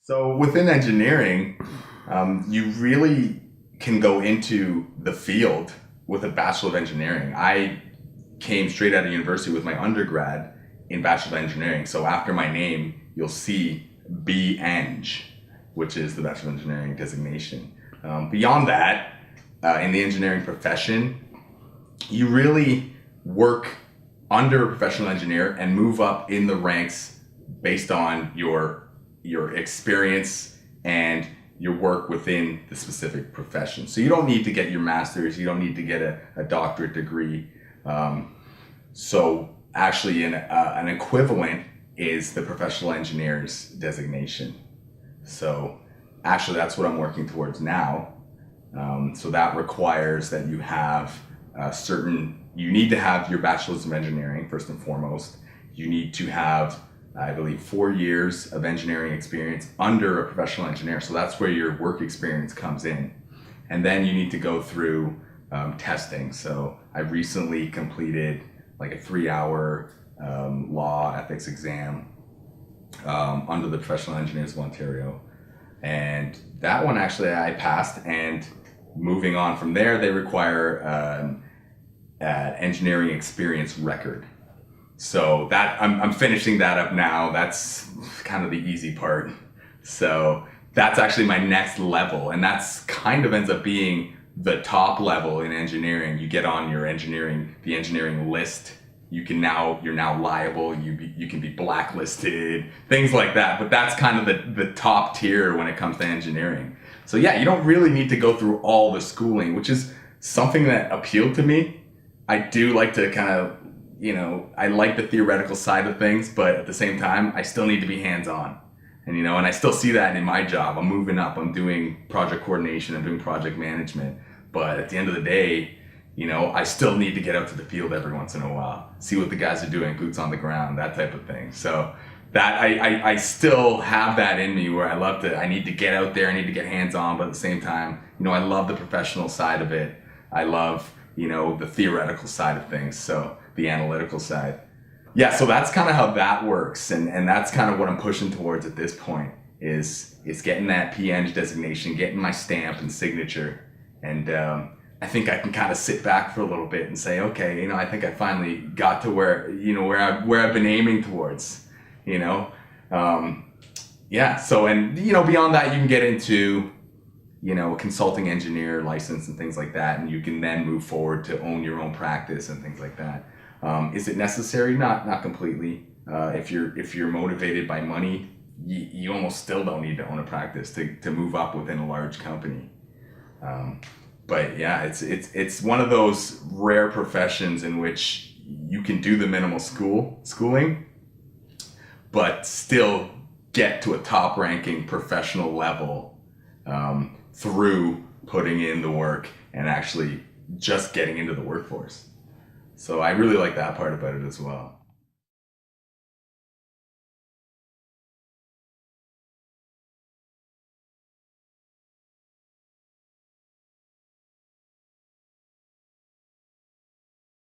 So within engineering, you really can go into the field with a Bachelor of Engineering. I came straight out of university with my undergrad in Bachelor of Engineering. So after my name, you'll see B.Eng, which is the Bachelor of Engineering designation. Beyond that, in the engineering profession, you really work under a professional engineer and move up in the ranks based on your experience and your work within the specific profession. So you don't need to get your master's, you don't need to get a doctorate degree. So actually an equivalent is the professional engineer's designation. So actually that's what I'm working towards now. So that requires that you have you need to have your bachelor's of engineering first and foremost. You need to have, I believe, 4 years of engineering experience under a professional engineer. So that's where your work experience comes in. And then you need to go through testing. So I recently completed like a 3-hour law ethics exam under the Professional Engineers of Ontario. And that one actually I passed, and moving on from there, they require an engineering experience record. So that I'm finishing that up now. That's kind of the easy part. So that's actually my next level, and that's kind of ends up being the top level in engineering. You get on the engineering list. You're now liable. You can be blacklisted, things like that. But that's kind of the top tier when it comes to engineering. So yeah, you don't really need to go through all the schooling, which is something that appealed to me. I do like to kind of, I like the theoretical side of things, but at the same time, I still need to be hands-on. And I still see that in my job. I'm moving up, I'm doing project coordination, I'm doing project management. But at the end of the day, I still need to get out to the field every once in a while, see what the guys are doing, boots on the ground, that type of thing. So that I still have that in me where I need to get out there, I need to get hands-on, but at the same time, I love the professional side of it. I love, the theoretical side of things, so the analytical side. Yeah, so that's kind of how that works, and that's kind of what I'm pushing towards at this point is getting that PEng designation, getting my stamp and signature, and I think I can kind of sit back for a little bit and say, okay, I think I finally got to where I've been aiming towards, yeah. So, and beyond that, you can get into consulting engineer license and things like that, and you can then move forward to own your own practice and things like that. Is it necessary? Not completely. If you're motivated by money, you almost still don't need to own a practice to move up within a large company. But yeah, it's one of those rare professions in which you can do the minimal schooling, but still get to a top ranking professional level through putting in the work and actually just getting into the workforce. So I really like that part about it as well.